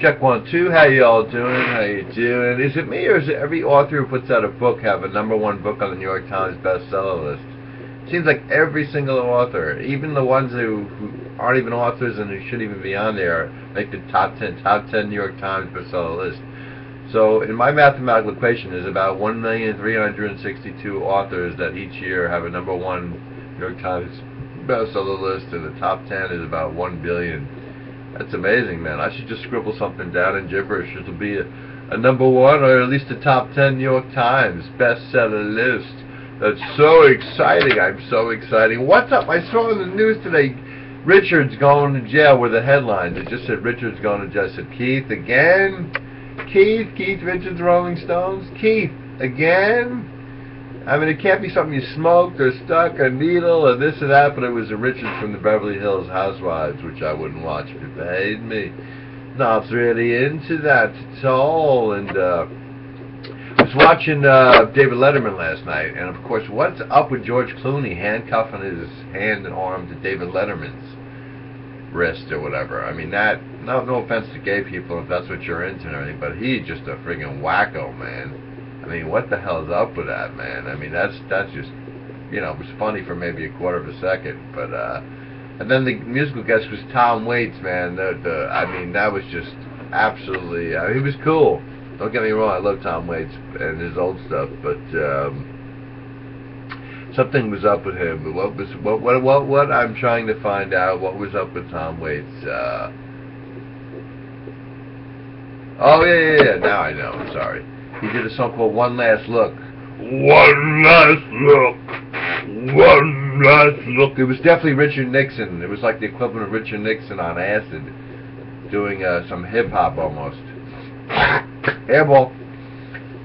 Check 1, 2. How y'all doing? How you doing? Is it me or is it every author who puts out a book have a #1 book on the New York Times bestseller list? Seems like every single author, even the ones who aren't even authors and who shouldn't even be on there, make the top 10 New York Times bestseller list. So in my mathematical equation, there's about 1,362 authors that each year have a #1 New York Times bestseller list, and the top 10 is about 1 billion. That's amazing, man. I should just scribble something down in gibberish. It'll be a #1 or at least a top 10 New York Times bestseller list. That's so exciting. I'm so excited. What's up? I saw in the news today, Richard's going to jail were the headlines. It just said Richard's going to jail. I said, Keith again? Keith Richards, Rolling Stones? Keith again? I mean, it can't be something you smoked or stuck or needle or this or that, but it was a Richards from the Beverly Hills Housewives, which I wouldn't watch if it paid me. Not really into that at all. And I was watching David Letterman last night, and of course, what's up with George Clooney handcuffing his hand and arm to David Letterman's wrist or whatever? I mean, that, no offense to gay people if that's what you're into and everything, but he's just a friggin' wacko, man. I mean, what the hell's up with that, man? I mean, that's just, you know, it was funny for maybe a quarter of a second, but and then the musical guest was Tom Waits, man. I mean, that was just absolutely, he was cool. Don't get me wrong, I love Tom Waits and his old stuff, but something was up with him. But what I'm trying to find out, what was up with Tom Waits? Oh yeah. Now I know. I'm sorry. He did a song called One Last Look. One Last Look. One Last Look. It was definitely Richard Nixon. It was like the equivalent of Richard Nixon on acid, doing some hip hop almost. Hairball.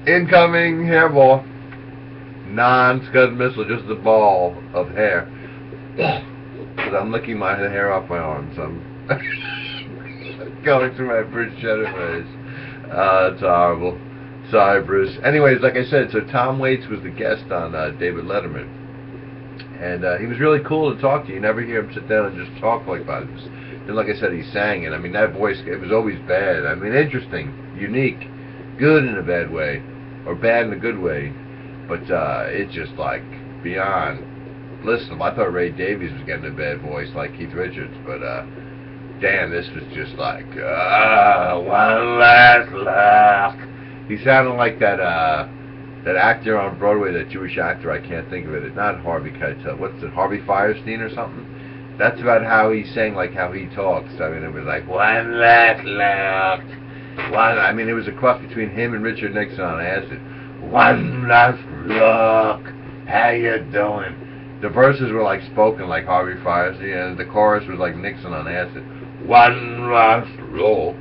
Incoming hairball. Non-scud missile, just a ball of hair. Because I'm licking my hair off my arms. I'm going through my bruschetta phase. It's horrible. Sorry, Bruce. Anyways, like I said, so Tom Waits was the guest on David Letterman. And he was really cool to talk to. You never hear him sit down and just talk like that. And like I said, he sang it. I mean, that voice, it was always bad. I mean, interesting, unique, good in a bad way, or bad in a good way. But it's just like beyond listenable. I thought Ray Davies was getting a bad voice like Keith Richards, but damn, this was just like one last laugh. He sounded like that actor on Broadway, that Jewish actor. I can't think of it. It's not Harvey Keitel. What's it? Harvey Firestein or something? That's about how he sang, like how he talks. I mean, it was like one last laugh. I mean, it was a cross between him and Richard Nixon on acid. One last look. How you doing? The verses were like spoken like Harvey Firestein, and the chorus was like Nixon on acid. One last look.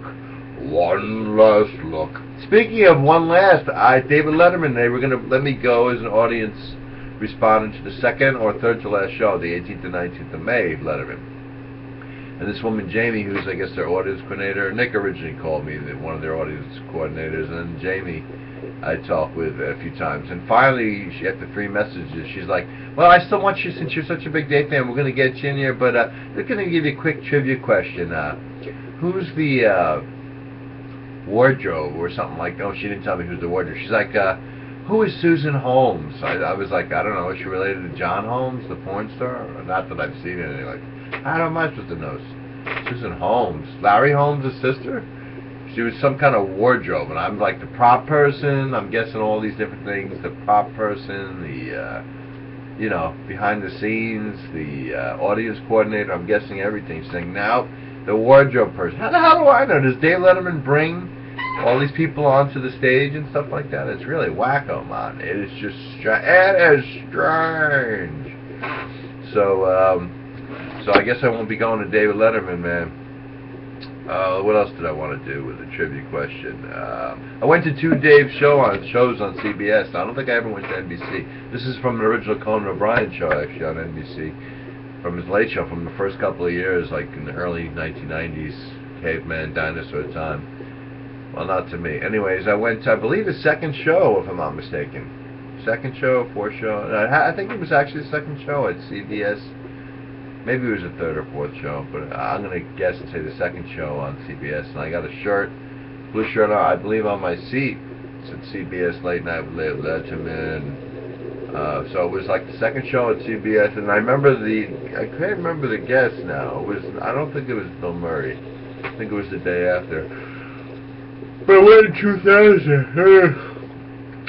One last look. Speaking of one last, David Letterman, they were going to let me go as an audience respondent to the second or third to last show, the 18th and 19th of May, Letterman. And this woman, Jamie, who's, I guess, their audience coordinator, Nick originally called me, one of their audience coordinators, and Jamie I talked with a few times. And finally, after 3 messages, she's like, well, I still want you, since you're such a big Dave fan, we're going to get you in here, but they're going to give you a quick trivia question. Who's the wardrobe or something like that? No, she didn't tell me who's the wardrobe. She's like, who is Susan Holmes? I was like, I don't know, is she related to John Holmes, the porn star? Not that I've seen anything like that. How am I supposed to know? Susan Holmes. Larry Holmes' sister? She was some kind of wardrobe, and I'm like the prop person. I'm guessing all these different things. The prop person, the, you know, behind the scenes, the audience coordinator. I'm guessing everything. Saying now, the wardrobe person. How the hell do I know? Does Dave Letterman bring all these people onto the stage and stuff like that? It's really wacko, man. It is just it is strange. So I guess I won't be going to David Letterman, man. What else did I want to do with the trivia question? I went to 2 Dave shows on CBS. I don't think I ever went to NBC. This is from an original Conan O'Brien show, actually, on NBC. From his late show, from the first couple of years, like in the early 1990s, caveman, dinosaur time. Well, not to me. Anyways, I went to, I believe, the second show, if I'm not mistaken. Second show, 4th show. I think it was actually the second show at CBS Maybe it was the third or fourth show, but I'm gonna guess and say the second show on CBS. And I got a shirt, blue shirt on, I believe on my seat. It said CBS Late Night with Letterman. So it was like the second show at CBS, and I remember I can't remember the guest now. I don't think it was Bill Murray. I think it was the day after. But it went in 2000.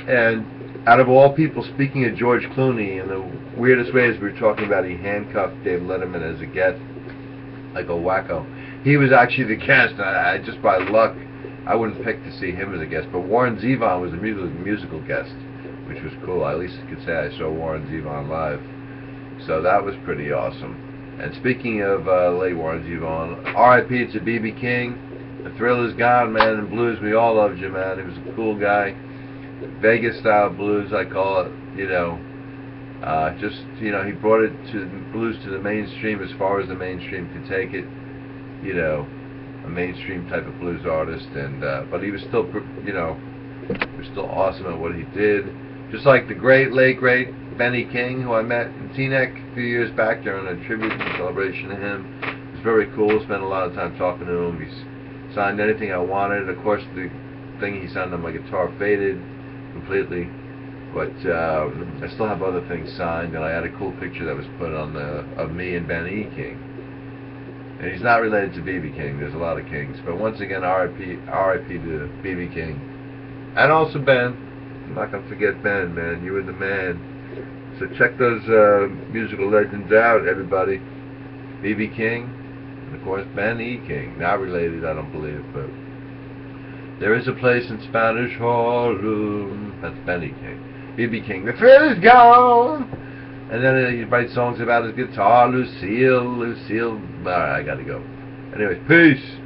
And out of all people, speaking of George Clooney, in the weirdest ways, we were talking about he handcuffed Dave Letterman as a guest, like a wacko. He was actually the guest. I just by luck, I wouldn't pick to see him as a guest. But Warren Zevon was a musical guest, which was cool. I at least could say I saw Warren Zevon live. So that was pretty awesome. And speaking of late Warren Zevon, R.I.P. to B.B. King. The thrill is gone, man. In blues, we all loved you, man. He was a cool guy. Vegas style blues, I call it. You know, he brought it to blues to the mainstream as far as the mainstream could take it. You know, a mainstream type of blues artist, and but he was still, he was still awesome at what he did. Just like the late great Benny King, who I met in Teaneck a few years back during a tribute and celebration to him. It was very cool. Spent a lot of time talking to him. He signed anything I wanted. Of course, the thing he signed on my guitar faded completely, but I still have other things signed, and I had a cool picture that was put on of me and Benny King. And he's not related to B.B. King. There's a lot of Kings, but once again, R.I.P. to B.B. King, and also Ben. I'm not gonna forget Ben, man. You were the man. So check those musical legends out, everybody. B.B. King, and of course Ben E. King. Not related, I don't believe, but there is a place in Spanish Harlem. That's Benny King. B.B. King. The thrill is gone. And then he writes songs about his guitar. Lucille. Alright, I gotta go. Anyways, peace.